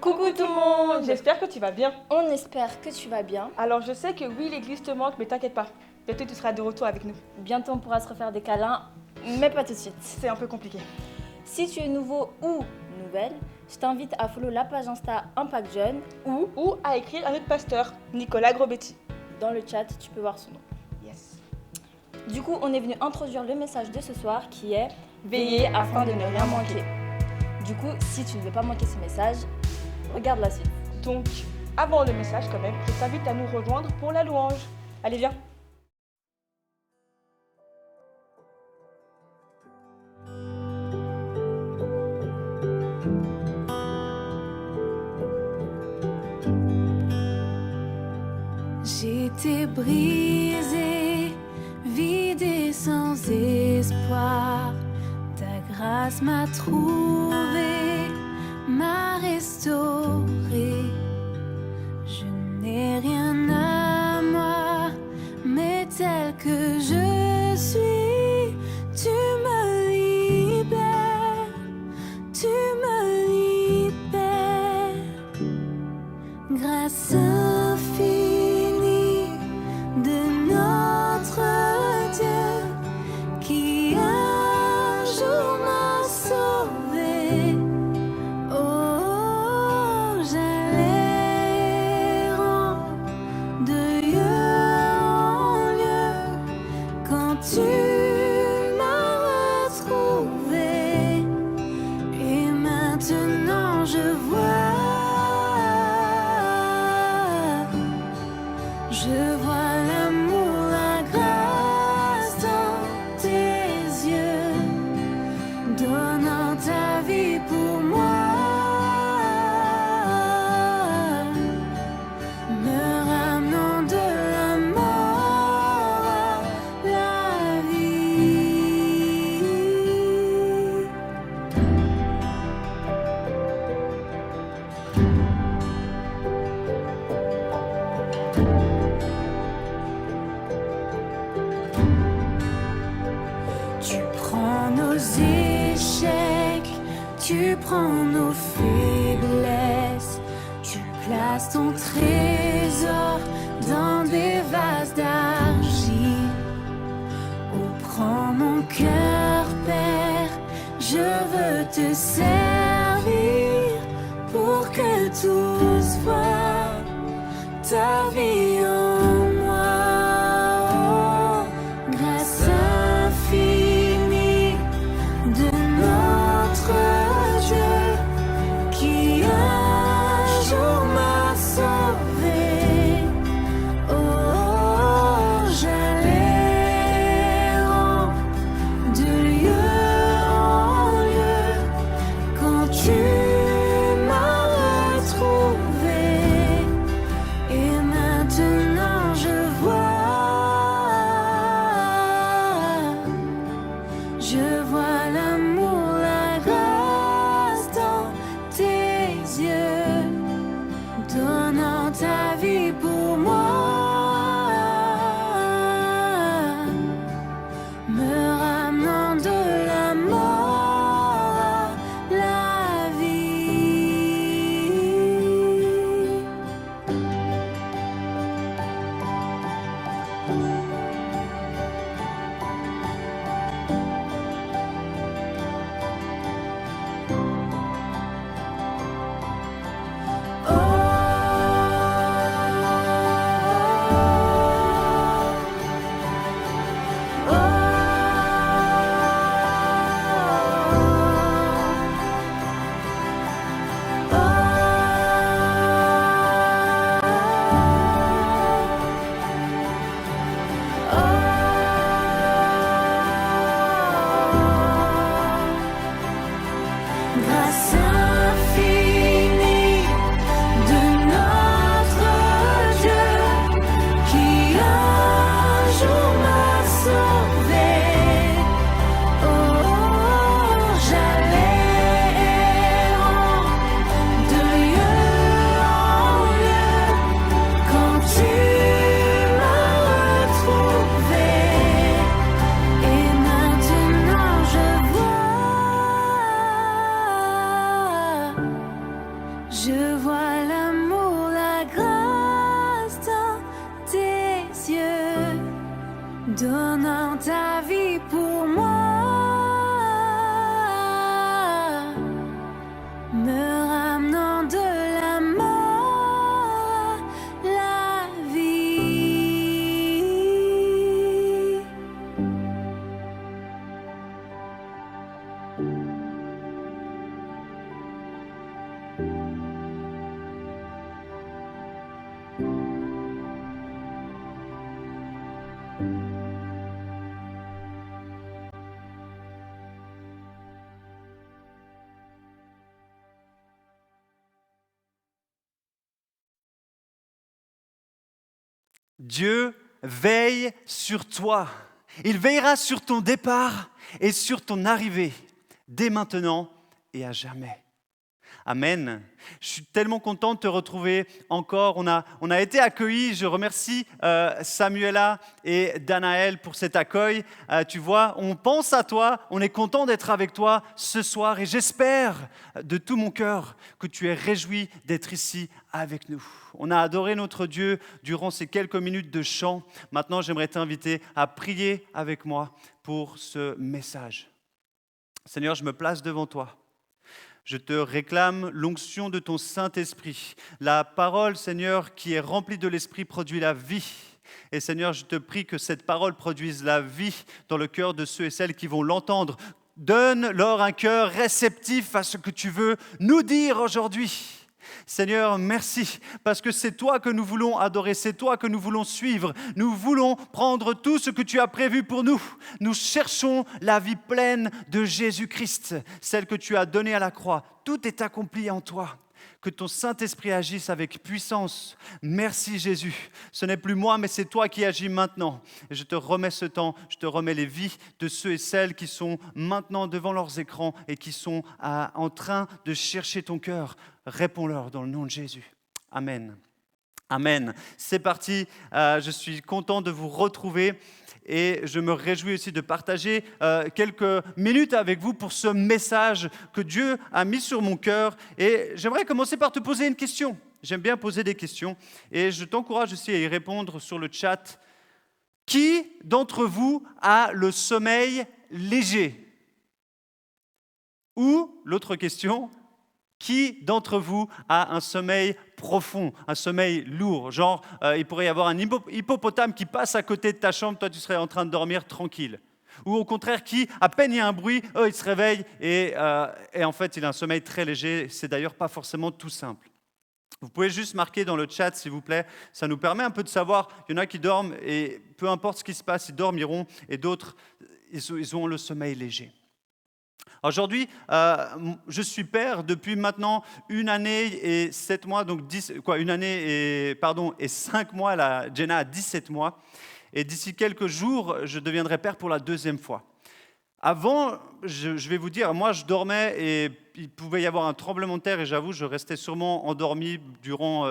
Coucou tout le monde, J'espère que tu vas bien. On espère que tu vas bien. Alors je sais que oui, l'église te manque, mais t'inquiète pas. Bientôt tu seras de retour avec nous. Bientôt on pourra se refaire des câlins, mais pas tout de suite. C'est un peu compliqué. Si tu es nouveau ou nouvelle, je t'invite à follow la page Insta Impact Jeune Ou à écrire à notre pasteur, Nicolas Grobetti. dans le chat, tu peux voir son nom. Yes. Du coup, on est venu introduire le message de ce soir qui est Veiller afin de ne rien manquer. Du coup, si tu ne veux pas manquer ce message, regarde la suite. Donc, avant le message quand même, je t'invite à nous rejoindre pour la louange. Allez, viens. J'étais brisée, vide et sans espoir. Ta grâce m'a trouvée, m'a restaurée. Je n'ai rien à moi, mais tel que je suis, tu me libères, tu me libères. Grâce infinie de notre Dieu qui un jour m'a sauvé. Oh, j'allais de lieu en lieu quand tu m'as retrouvé. Et maintenant je vois l'amour, la grâce dans tes yeux, donnant ta vie pour moi, me ramenant de la mort à la vie. Tu prends nos échecs, tu prends nos faiblesses, tu places ton trésor dans des vases d'argile. Oh, prends mon cœur, Père, je veux te servir pour que tous voient ta vie en moi. Oh, grâce infinie de notre Dieu qui un jour m'a sauvé. Oh, j'allais de lieu en lieu quand tu m'as retrouvé. Et maintenant je vois l'amour, la grâce dans tes yeux. Je vois l'amour, la grâce dans tes yeux, donnant ta vie pour moi, me ramenant de la mort à la vie. Dieu veille sur toi. Il veillera sur ton départ et sur ton arrivée, dès maintenant et à jamais. Amen. Je suis tellement content de te retrouver encore. On a été accueillis. Je remercie Samuela et Danaël pour cet accueil. Tu vois, on pense à toi. On est content d'être avec toi ce soir. Et j'espère de tout mon cœur que tu es réjoui d'être ici avec nous. On a adoré notre Dieu durant ces quelques minutes de chant. Maintenant, j'aimerais t'inviter à prier avec moi pour ce message. Seigneur, je me place devant toi. Je te réclame l'onction de ton Saint-Esprit. La parole, Seigneur, qui est remplie de l'Esprit, produit la vie. Et Seigneur, je te prie que cette parole produise la vie dans le cœur de ceux et celles qui vont l'entendre. Donne-leur un cœur réceptif à ce que tu veux nous dire aujourd'hui. Seigneur, merci, parce que c'est toi que nous voulons adorer, c'est toi que nous voulons suivre. Nous voulons prendre tout ce que tu as prévu pour nous. Nous cherchons la vie pleine de Jésus-Christ, celle que tu as donnée à la croix. Tout est accompli en toi. Que ton Saint-Esprit agisse avec puissance. Merci Jésus. Ce n'est plus moi, mais c'est toi qui agis maintenant. Et je te remets ce temps, je te remets les vies de ceux et celles qui sont maintenant devant leurs écrans et qui sont en train de chercher ton cœur. Réponds-leur dans le nom de Jésus. Amen. Amen. C'est parti. Je suis content de vous retrouver. Et je me réjouis aussi de partager quelques minutes avec vous pour ce message que Dieu a mis sur mon cœur. Et j'aimerais commencer par te poser une question. J'aime bien poser des questions. Et je t'encourage aussi à y répondre sur le chat. Qui d'entre vous a le sommeil léger ? Ou, l'autre question, qui d'entre vous a un sommeil profond, un sommeil lourd ? Genre, il pourrait y avoir un hippopotame qui passe à côté de ta chambre, toi tu serais en train de dormir tranquille. Ou au contraire, qui, à peine il y a un bruit, il se réveille et en fait il a un sommeil très léger. C'est d'ailleurs pas forcément tout simple. Vous pouvez juste marquer dans le chat, s'il vous plaît. Ça nous permet un peu de savoir. Il y en a qui dorment et peu importe ce qui se passe, ils dormiront. Et d'autres, ils ont le sommeil léger. Aujourd'hui, je suis père depuis maintenant 1 année et 7 mois, donc 1 année et 5 mois, Jenna a 17 mois. Et d'ici quelques jours, je deviendrai père pour la 2e fois. Avant, je vais vous dire, moi je dormais et il pouvait y avoir un tremblement de terre et j'avoue, je restais sûrement endormi durant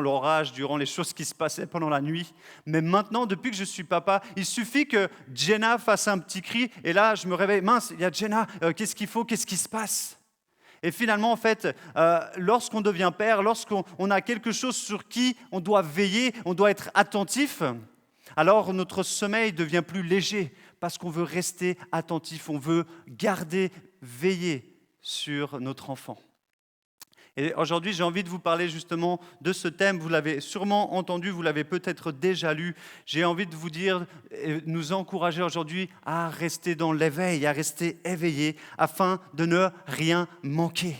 l'orage, durant les choses qui se passaient pendant la nuit. Mais maintenant, depuis que je suis papa, il suffit que Jenna fasse un petit cri et là, je me réveille. Mince, il y a Jenna, qu'est-ce qu'il faut, qu'est-ce qui se passe ? Et finalement, en fait, lorsqu'on devient père, lorsqu'on a quelque chose sur qui on doit veiller, on doit être attentif, alors notre sommeil devient plus léger parce qu'on veut rester attentif, on veut garder, veiller sur notre enfant. Et aujourd'hui, j'ai envie de vous parler justement de ce thème. Vous l'avez sûrement entendu, vous l'avez peut-être déjà lu. J'ai envie de vous dire, nous encourager aujourd'hui à rester dans l'éveil, à rester éveillés afin de ne rien manquer.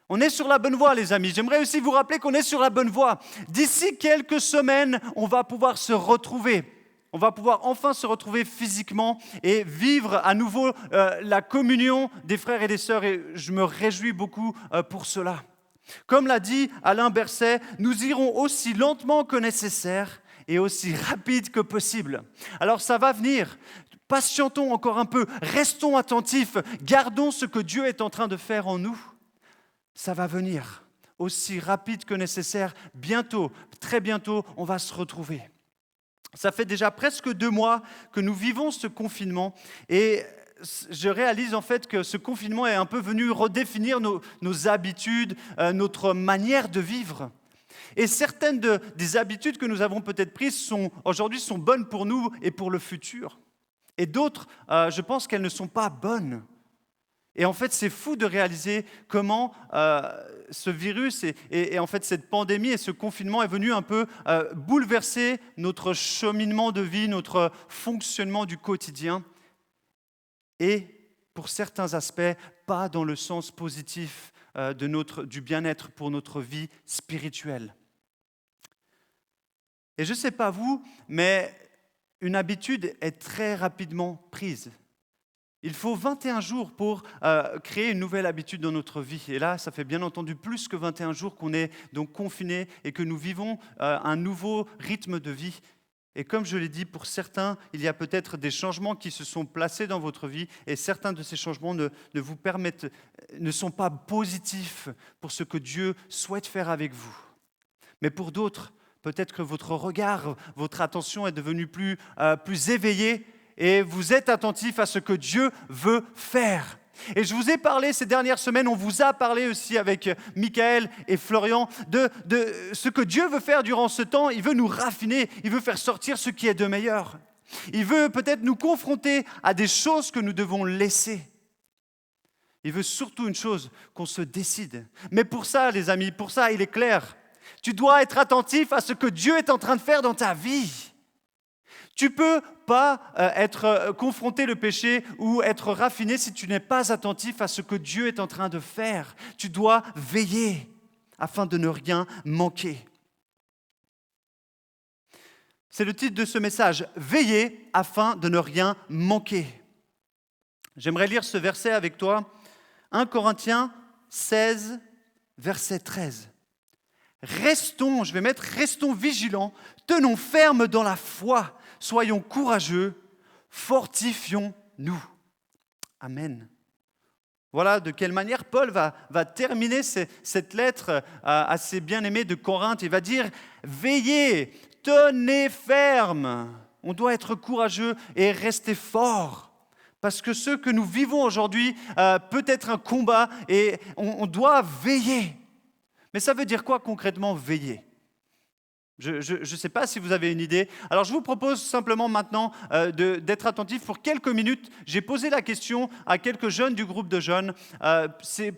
On est sur la bonne voie, les amis. J'aimerais aussi vous rappeler qu'on est sur la bonne voie. D'ici quelques semaines, on va pouvoir se retrouver. On va pouvoir enfin se retrouver physiquement et vivre à nouveau la communion des frères et des sœurs. Et je me réjouis beaucoup pour cela. Comme l'a dit Alain Berset, nous irons aussi lentement que nécessaire et aussi rapide que possible. Alors ça va venir. Patientons encore un peu. Restons attentifs. Gardons ce que Dieu est en train de faire en nous. Ça va venir aussi rapide que nécessaire. Bientôt, très bientôt, on va se retrouver. Ça fait déjà presque 2 mois que nous vivons ce confinement et je réalise en fait que ce confinement est un peu venu redéfinir nos habitudes, notre manière de vivre. Et certaines des habitudes que nous avons peut-être prises aujourd'hui sont bonnes pour nous et pour le futur. Et d'autres, je pense qu'elles ne sont pas bonnes. Et en fait, c'est fou de réaliser comment ce virus et en fait cette pandémie et ce confinement est venu un peu bouleverser notre cheminement de vie, notre fonctionnement du quotidien. Et pour certains aspects, pas dans le sens positif du bien-être pour notre vie spirituelle. Et je ne sais pas vous, mais une habitude est très rapidement prise. Il faut 21 jours pour créer une nouvelle habitude dans notre vie. Et là, ça fait bien entendu plus que 21 jours qu'on est donc confinés et que nous vivons un nouveau rythme de vie. Et comme je l'ai dit, pour certains, il y a peut-être des changements qui se sont placés dans votre vie et certains de ces changements ne sont pas positifs pour ce que Dieu souhaite faire avec vous. Mais pour d'autres, peut-être que votre regard, votre attention est devenue plus éveillée et vous êtes attentif à ce que Dieu veut faire. Et je vous ai parlé ces dernières semaines, on vous a parlé aussi avec Michael et Florian de ce que Dieu veut faire durant ce temps. Il veut nous raffiner, il veut faire sortir ce qui est de meilleur. Il veut peut-être nous confronter à des choses que nous devons laisser. Il veut surtout une chose, qu'on se décide. Mais pour ça, les amis, pour ça, il est clair, tu dois être attentif à ce que Dieu est en train de faire dans ta vie. Tu ne peux pas être confronté le péché ou être raffiné si tu n'es pas attentif à ce que Dieu est en train de faire. Tu dois veiller afin de ne rien manquer. C'est le titre de ce message, « Veiller afin de ne rien manquer ». J'aimerais lire ce verset avec toi, 1 Corinthiens 16, verset 13. Restons vigilants, tenons ferme dans la foi, soyons courageux, fortifions-nous. Amen. Voilà de quelle manière Paul va terminer cette lettre à ses bien-aimés de Corinthe. Il va dire, veillez, tenez ferme. On doit être courageux et rester fort. Parce que ce que nous vivons aujourd'hui peut être un combat et on doit veiller. Mais ça veut dire quoi concrètement veiller ? Je ne sais pas si vous avez une idée. Alors je vous propose simplement maintenant d'être attentif pour quelques minutes. J'ai posé la question à quelques jeunes du groupe de jeunes.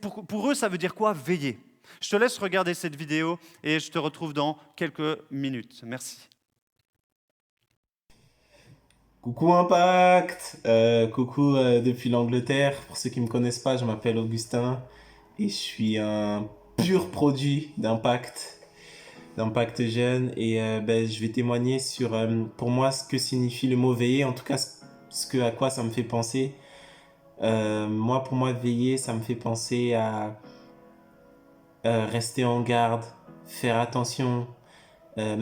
Pour eux, ça veut dire quoi veiller ? Je te laisse regarder cette vidéo et je te retrouve dans quelques minutes. Merci. Coucou Impact, coucou depuis l'Angleterre. Pour ceux qui ne me connaissent pas, je m'appelle Augustin et je suis un pur produit d'Impact Jeune et je vais témoigner sur pour moi ce que signifie le mot veiller, en tout cas à quoi ça me fait penser. Pour moi veiller, ça me fait penser à rester en garde, faire attention,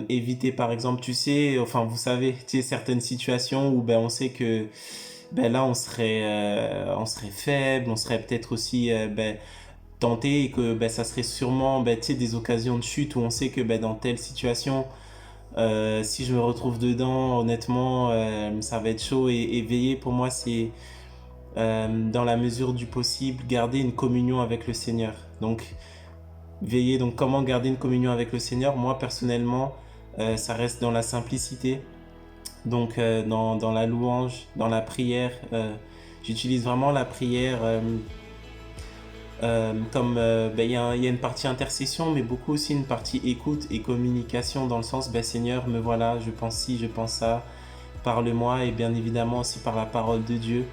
éviter par exemple, vous savez, certaines situations où on sait que là on serait faible, on serait peut-être aussi tenté et que ça serait sûrement des occasions de chute où on sait que dans telle situation si je me retrouve dedans honnêtement ça va être chaud et veiller pour moi c'est dans la mesure du possible garder une communion avec le Seigneur. Donc veiller, donc comment garder une communion avec le Seigneur? Moi personnellement ça reste dans la simplicité, donc dans la louange, dans la prière. J'utilise vraiment la prière comme il y a une partie intercession mais beaucoup aussi une partie écoute et communication dans le sens Seigneur me voilà, je pense ci, je pense ça, parle-moi, et bien évidemment aussi par la parole de Dieu.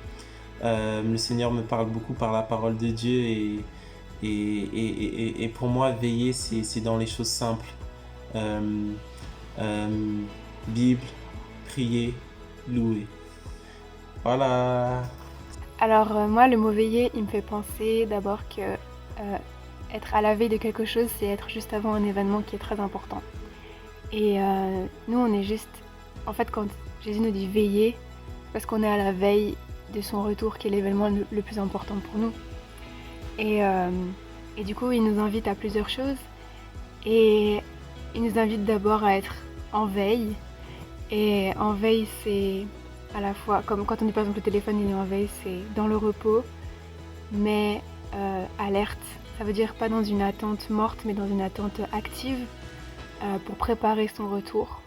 Le Seigneur me parle beaucoup par la parole de Dieu et pour moi veiller c'est dans les choses simples, Bible, prier, louer. Voilà. Alors moi, le mot veiller, il me fait penser d'abord que être à la veille de quelque chose, c'est être juste avant un événement qui est très important. Et nous, on est juste... En fait, quand Jésus nous dit veiller, parce qu'on est à la veille de son retour, qui est l'événement le plus important pour nous. Et du coup, il nous invite à plusieurs choses. Et il nous invite d'abord à être en veille. Et en veille, c'est à la fois, comme quand on dit par exemple le téléphone il est en veille, c'est dans le repos, mais alerte. Ça veut dire pas dans une attente morte, mais dans une attente active pour préparer son retour.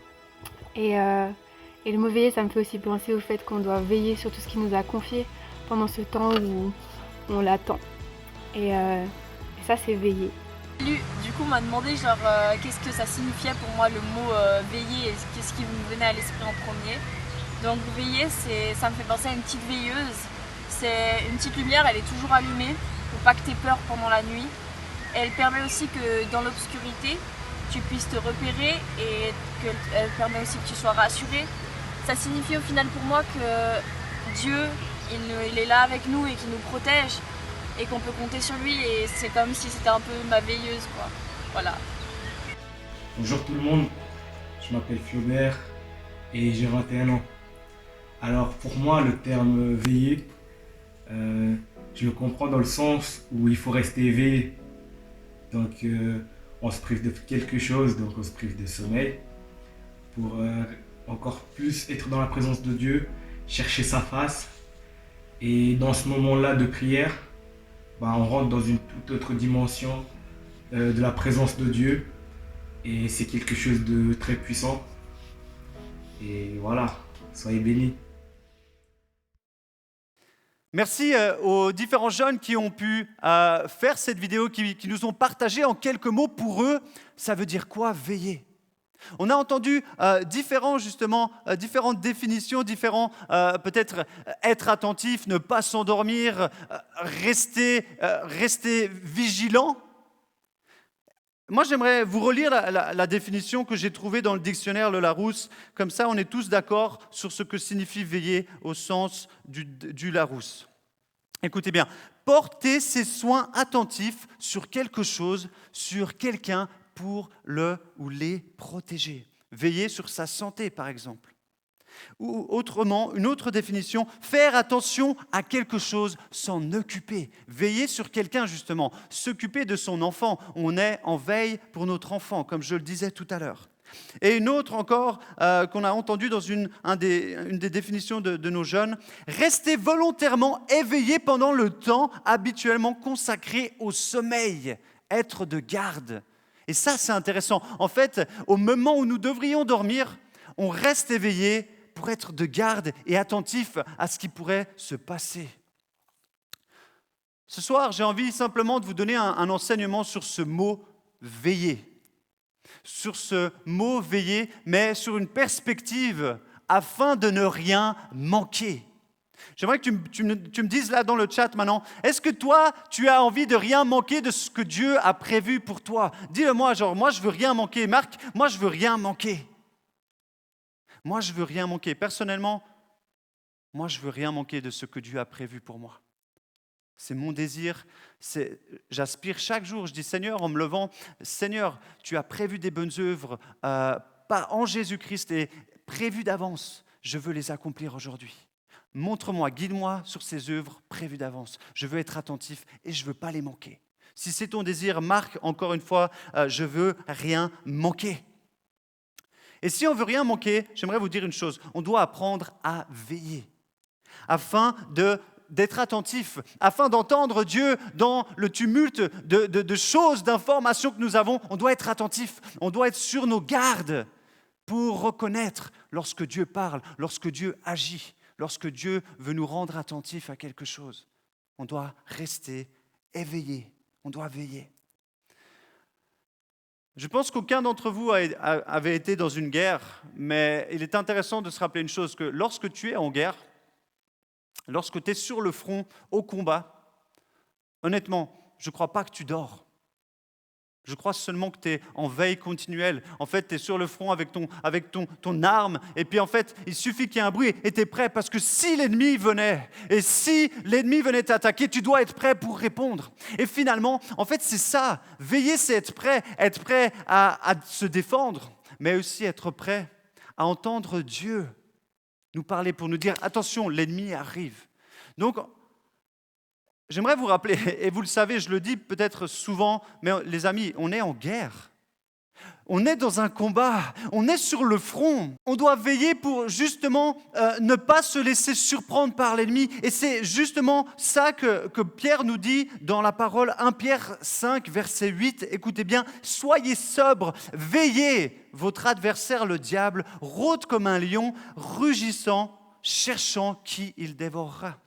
Et le mot veiller, ça me fait aussi penser au fait qu'on doit veiller sur tout ce qu'il nous a confié pendant ce temps où on l'attend. Et ça, c'est veiller. Du coup, on m'a demandé qu'est-ce que ça signifiait pour moi le mot veiller et qu'est-ce qui me venait à l'esprit en premier. Donc veiller, ça me fait penser à une petite veilleuse. C'est une petite lumière, elle est toujours allumée pour pas que tu aies peur pendant la nuit. Et elle permet aussi que dans l'obscurité, tu puisses te repérer et qu'elle permet aussi que tu sois rassuré. Ça signifie au final pour moi que Dieu, il est là avec nous et qu'il nous protège et qu'on peut compter sur lui et c'est comme si c'était un peu ma veilleuse, quoi. Voilà. Bonjour tout le monde, je m'appelle Flaubert et j'ai 21 ans. Alors pour moi le terme veiller, je le comprends dans le sens où il faut rester éveillé. Donc on se prive de quelque chose, donc on se prive de sommeil pour encore plus être dans la présence de Dieu, chercher sa face. Et dans ce moment-là de prière, on rentre dans une toute autre dimension de la présence de Dieu. Et c'est quelque chose de très puissant. Et voilà, soyez bénis. Merci aux différents jeunes qui ont pu faire cette vidéo, qui nous ont partagé en quelques mots. Pour eux, ça veut dire quoi, veiller? On a entendu différentes définitions, peut-être être attentif, ne pas s'endormir, rester vigilant. Moi, j'aimerais vous relire la définition que j'ai trouvée dans le dictionnaire Le Larousse. Comme ça, on est tous d'accord sur ce que signifie veiller au sens du Larousse. Écoutez bien, porter ses soins attentifs sur quelque chose, sur quelqu'un pour le ou les protéger. Veiller sur sa santé, par exemple. Ou autrement, une autre définition, faire attention à quelque chose, s'en occuper. Veiller sur quelqu'un, justement, s'occuper de son enfant. On est en veille pour notre enfant, comme je le disais tout à l'heure. Et une autre encore qu'on a entendue dans une des définitions de nos jeunes, rester volontairement éveillé pendant le temps habituellement consacré au sommeil, être de garde. Et ça, c'est intéressant. En fait, au moment où nous devrions dormir, on reste éveillé pour être de garde et attentif à ce qui pourrait se passer. Ce soir, j'ai envie simplement de vous donner un enseignement sur ce mot « veiller ». Sur ce mot « veiller », mais sur une perspective afin de ne rien manquer. J'aimerais que tu me dises là dans le chat maintenant, est-ce que toi, tu as envie de rien manquer de ce que Dieu a prévu pour toi? Dis-le-moi, moi je veux rien manquer. Marc, moi je veux rien manquer. Moi je veux rien manquer. Personnellement, moi je veux rien manquer de ce que Dieu a prévu pour moi. C'est mon désir, j'aspire chaque jour, je dis Seigneur en me levant, Seigneur, tu as prévu des bonnes œuvres, pas en Jésus-Christ et prévues d'avance, je veux les accomplir aujourd'hui. Montre-moi, guide-moi sur ces œuvres prévues d'avance. Je veux être attentif et je ne veux pas les manquer. Si c'est ton désir, Marc, encore une fois, je veux rien manquer. Et si on veut rien manquer, j'aimerais vous dire une chose, on doit apprendre à veiller, afin d'être attentif, afin d'entendre Dieu dans le tumulte de choses, d'informations que nous avons. On doit être attentif, on doit être sur nos gardes pour reconnaître lorsque Dieu parle, lorsque Dieu agit. Lorsque Dieu veut nous rendre attentifs à quelque chose, on doit rester éveillé, on doit veiller. Je pense qu'aucun d'entre vous avait été dans une guerre, mais il est intéressant de se rappeler une chose, que lorsque tu es en guerre, lorsque tu es sur le front, au combat, honnêtement, je ne crois pas que tu dors. Je crois seulement que tu es en veille continuelle. En fait, tu es sur le front avec ton arme. Et puis en fait, il suffit qu'il y ait un bruit et tu es prêt. Parce que si l'ennemi venait, et si l'ennemi venait t'attaquer, tu dois être prêt pour répondre. Et finalement, en fait, c'est ça. Veiller, c'est être prêt à se défendre, mais aussi être prêt à entendre Dieu nous parler pour nous dire « Attention, l'ennemi arrive ». Donc, j'aimerais vous rappeler, et vous le savez, je le dis peut-être souvent, mais les amis, on est en guerre. On est dans un combat, on est sur le front. On doit veiller pour justement ne pas se laisser surprendre par l'ennemi. Et c'est justement ça que Pierre nous dit dans la parole 1 Pierre 5, verset 8. Écoutez bien, soyez sobres, veillez. Votre adversaire, le diable, rôde comme un lion, rugissant, cherchant qui il dévorera.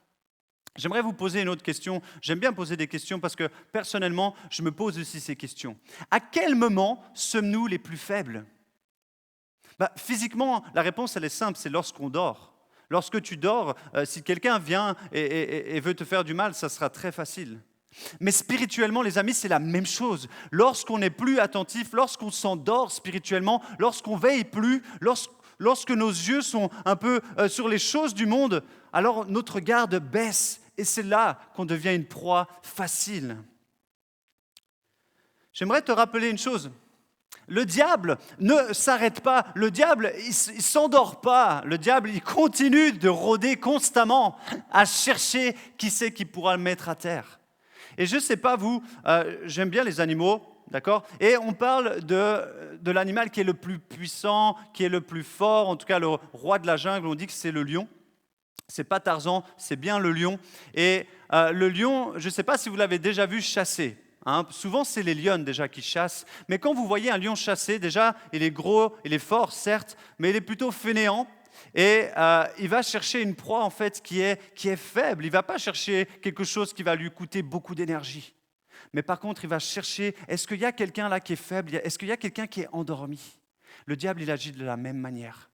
J'aimerais vous poser une autre question. J'aime bien poser des questions parce que personnellement, je me pose aussi ces questions. À quel moment sommes-nous les plus faibles ? Physiquement, la réponse elle est simple, c'est lorsqu'on dort. Lorsque tu dors, si quelqu'un vient et veut te faire du mal, ça sera très facile. Mais spirituellement, les amis, c'est la même chose. Lorsqu'on n'est plus attentif, lorsqu'on s'endort spirituellement, lorsqu'on veille plus, lorsque nos yeux sont un peu sur les choses du monde, alors notre garde baisse et c'est là qu'on devient une proie facile. J'aimerais te rappeler une chose. Le diable ne s'arrête pas. Le diable, il ne s'endort pas. Le diable, il continue de rôder constamment à chercher qui c'est qui pourra le mettre à terre. Et je ne sais pas vous, j'aime bien les animaux. D'accord ? Et on parle de l'animal qui est le plus puissant, qui est le plus fort, en tout cas le roi de la jungle, on dit que c'est le lion. C'est pas Tarzan, c'est bien le lion. Et le lion, je ne sais pas si vous l'avez déjà vu chasser. Souvent, c'est les lionnes déjà qui chassent. Mais quand vous voyez un lion chasser, déjà, il est gros, il est fort, certes, mais il est plutôt fainéant. Et il va chercher une proie en fait qui est faible. Il ne va pas chercher quelque chose qui va lui coûter beaucoup d'énergie. Mais par contre, il va chercher, est-ce qu'il y a quelqu'un là qui est faible ? Est-ce qu'il y a quelqu'un qui est endormi ? Le diable, il agit de la même manière.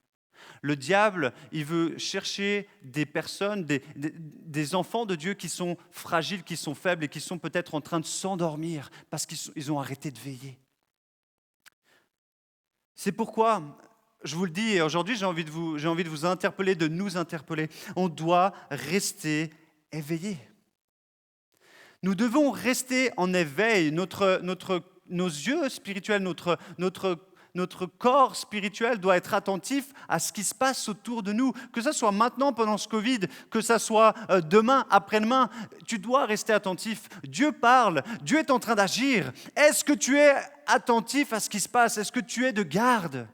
Le diable, il veut chercher des personnes, des enfants de Dieu qui sont fragiles, qui sont faibles et qui sont peut-être en train de s'endormir parce qu'ils ont arrêté de veiller. C'est pourquoi, je vous le dis, et aujourd'hui j'ai envie de vous interpeller, de nous interpeller. On doit rester éveillés. Nous devons rester en éveil. Nos yeux spirituels, notre corps spirituel doit être attentif à ce qui se passe autour de nous. Que ce soit maintenant pendant ce Covid, que ce soit demain, après-demain, tu dois rester attentif. Dieu parle, Dieu est en train d'agir. Est-ce que tu es attentif à ce qui se passe ? Est-ce que tu es de garde ?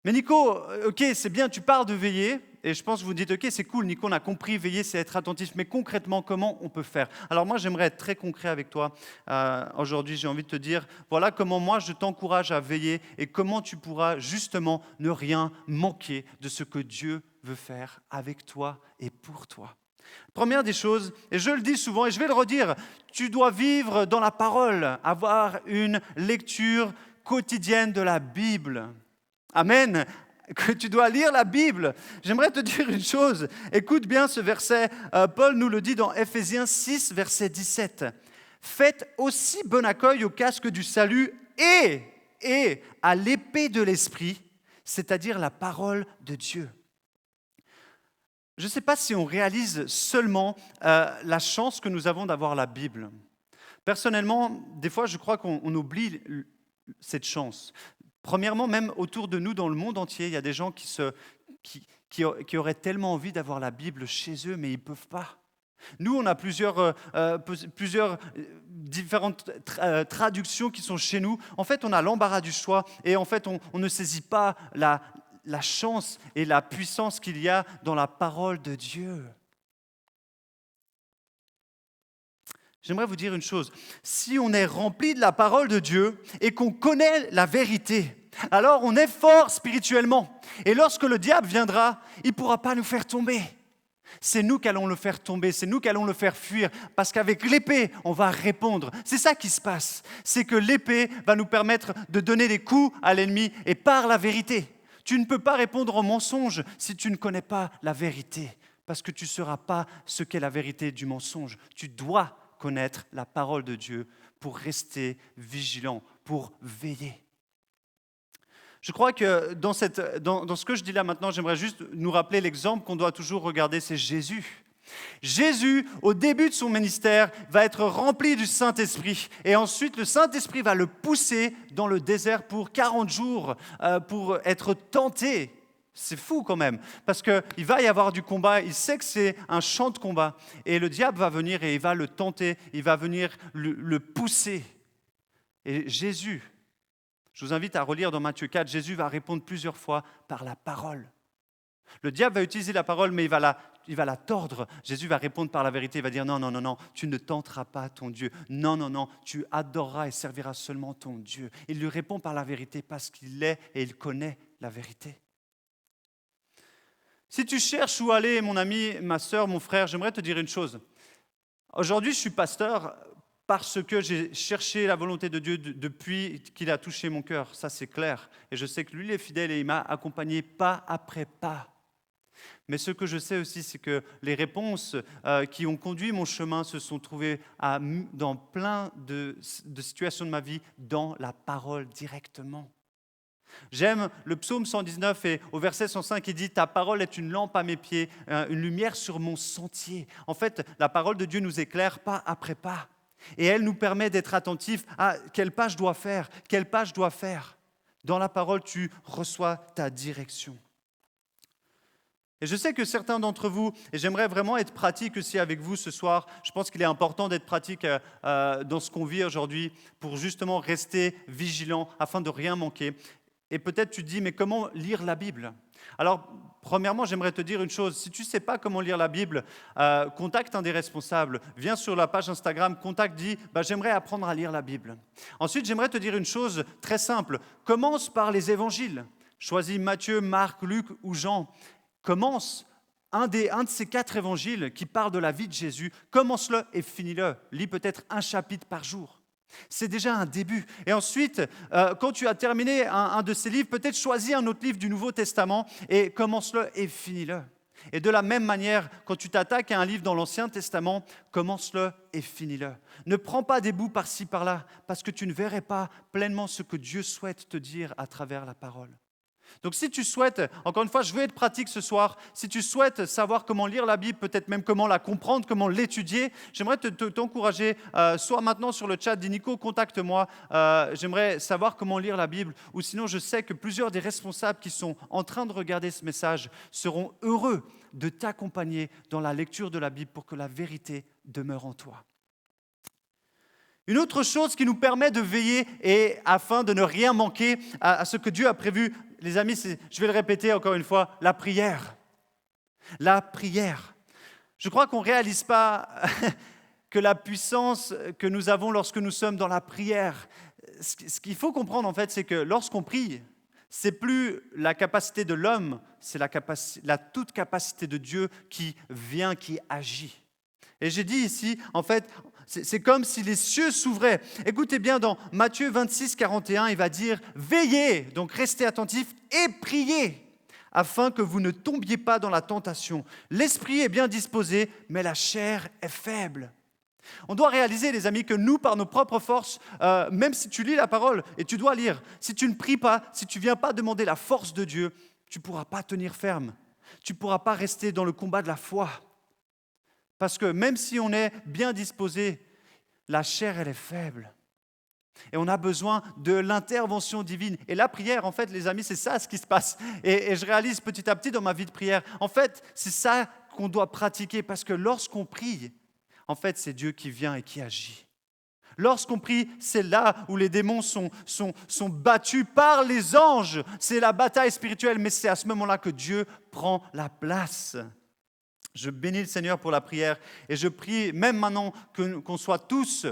Mais Nico, ok, c'est bien, tu parles de veiller, et je pense que vous dites, ok, c'est cool, Nico, on a compris, veiller, c'est être attentif, mais concrètement, comment on peut faire ? Alors moi, j'aimerais être très concret avec toi. Aujourd'hui, j'ai envie de te dire, voilà comment moi, je t'encourage à veiller, et comment tu pourras justement ne rien manquer de ce que Dieu veut faire avec toi et pour toi. Première des choses, et je le dis souvent, et je vais le redire, tu dois vivre dans la parole, avoir une lecture quotidienne de la Bible. Amen, que tu dois lire la Bible. J'aimerais te dire une chose. Écoute bien ce verset. Paul nous le dit dans Ephésiens 6, verset 17. « Faites aussi bon accueil au casque du salut et à l'épée de l'esprit, c'est-à-dire la parole de Dieu. » Je ne sais pas si on réalise seulement la chance que nous avons d'avoir la Bible. Personnellement, des fois, je crois qu'on oublie cette chance. Premièrement, même autour de nous, dans le monde entier, il y a des gens qui auraient tellement envie d'avoir la Bible chez eux, mais ils ne peuvent pas. Nous, on a plusieurs différentes traductions qui sont chez nous. En fait, on a l'embarras du choix et en fait, on ne saisit pas la chance et la puissance qu'il y a dans la parole de Dieu. J'aimerais vous dire une chose, si on est rempli de la parole de Dieu et qu'on connaît la vérité, alors on est fort spirituellement. Et lorsque le diable viendra, il ne pourra pas nous faire tomber. C'est nous qui allons le faire tomber, c'est nous qui allons le faire fuir, parce qu'avec l'épée, on va répondre. C'est ça qui se passe, c'est que l'épée va nous permettre de donner des coups à l'ennemi et par la vérité. Tu ne peux pas répondre au mensonge si tu ne connais pas la vérité, parce que tu ne sauras pas ce qu'est la vérité du mensonge. Tu dois connaître la parole de Dieu pour rester vigilant, pour veiller. Je crois que dans ce que je dis là maintenant, j'aimerais juste nous rappeler l'exemple qu'on doit toujours regarder, c'est Jésus. Jésus, au début de son ministère, va être rempli du Saint-Esprit. Et ensuite, le Saint-Esprit va le pousser dans le désert pour 40 jours pour être tenté. C'est fou quand même, parce qu'il va y avoir du combat, il sait que c'est un champ de combat. Et le diable va venir et il va le tenter, il va venir le pousser. Et Jésus, je vous invite à relire dans Matthieu 4, Jésus va répondre plusieurs fois par la parole. Le diable va utiliser la parole, mais il va la tordre. Jésus va répondre par la vérité. Il va dire non, non, non, non, tu ne tenteras pas ton Dieu. Non, non, non, tu adoreras et serviras seulement ton Dieu. Il lui répond par la vérité parce qu'il est et il connaît la vérité. Si tu cherches où aller, mon ami, ma sœur, mon frère, j'aimerais te dire une chose. Aujourd'hui, je suis pasteur parce que j'ai cherché la volonté de Dieu depuis qu'il a touché mon cœur. Ça, c'est clair. Et je sais que lui, il est fidèle et il m'a accompagné pas après pas. Mais ce que je sais aussi, c'est que les réponses qui ont conduit mon chemin se sont trouvées dans plein de situations de ma vie, dans la parole directement. J'aime le psaume 119 et au verset 105, il dit « Ta parole est une lampe à mes pieds, une lumière sur mon sentier. » En fait, la parole de Dieu nous éclaire pas après pas. Et elle nous permet d'être attentifs à quelle pas je dois faire, quelle pas je dois faire. Dans la parole, tu reçois ta direction. Et je sais que certains d'entre vous, et j'aimerais vraiment être pratique aussi avec vous ce soir, je pense qu'il est important d'être pratique dans ce qu'on vit aujourd'hui pour justement rester vigilant afin de rien manquer. Et peut-être tu te dis, mais comment lire la Bible ? Alors, premièrement, j'aimerais te dire une chose. Si tu ne sais pas comment lire la Bible, contacte un des responsables. Viens sur la page Instagram, dis « j'aimerais apprendre à lire la Bible ». Ensuite, j'aimerais te dire une chose très simple. Commence par les évangiles. Choisis Matthieu, Marc, Luc ou Jean. Commence un de ces 4 évangiles qui parlent de la vie de Jésus. Commence-le et finis-le. Lis peut-être un chapitre par jour. C'est déjà un début. Et ensuite, quand tu as terminé un de ces livres, peut-être choisis un autre livre du Nouveau Testament et commence-le et finis-le. Et de la même manière, quand tu t'attaques à un livre dans l'Ancien Testament, commence-le et finis-le. Ne prends pas des bouts par-ci, par-là, parce que tu ne verrais pas pleinement ce que Dieu souhaite te dire à travers la parole. Donc si tu souhaites, encore une fois, je veux être pratique ce soir, si tu souhaites savoir comment lire la Bible, peut-être même comment la comprendre, comment l'étudier, j'aimerais t'encourager, soit maintenant sur le chat, dis Nico, contacte-moi, j'aimerais savoir comment lire la Bible, ou sinon je sais que plusieurs des responsables qui sont en train de regarder ce message seront heureux de t'accompagner dans la lecture de la Bible pour que la vérité demeure en toi. Une autre chose qui nous permet de veiller et afin de ne rien manquer à ce que Dieu a prévu, les amis, je vais le répéter encore une fois, la prière. La prière. Je crois qu'on ne réalise pas que la puissance que nous avons lorsque nous sommes dans la prière. Ce qu'il faut comprendre en fait, c'est que lorsqu'on prie, c'est plus la capacité de l'homme, c'est la toute capacité de Dieu qui vient, qui agit. Et j'ai dit ici, en fait, c'est comme si les cieux s'ouvraient. Écoutez bien, dans Matthieu 26, 41, il va dire « Veillez, donc restez attentifs et priez, afin que vous ne tombiez pas dans la tentation. L'esprit est bien disposé, mais la chair est faible. » On doit réaliser, les amis, que nous, par nos propres forces, même si tu lis la parole, et tu dois lire, si tu ne pries pas, si tu ne viens pas demander la force de Dieu, tu ne pourras pas tenir ferme. Tu ne pourras pas rester dans le combat de la foi. Parce que même si on est bien disposé, la chair, elle est faible. Et on a besoin de l'intervention divine. Et la prière, en fait, les amis, c'est ça ce qui se passe. Et je réalise petit à petit dans ma vie de prière, en fait, c'est ça qu'on doit pratiquer. Parce que lorsqu'on prie, en fait, c'est Dieu qui vient et qui agit. Lorsqu'on prie, c'est là où les démons sont battus par les anges. C'est la bataille spirituelle, mais c'est à ce moment-là que Dieu prend la place. Je bénis le Seigneur pour la prière et je prie même maintenant qu'on soit tous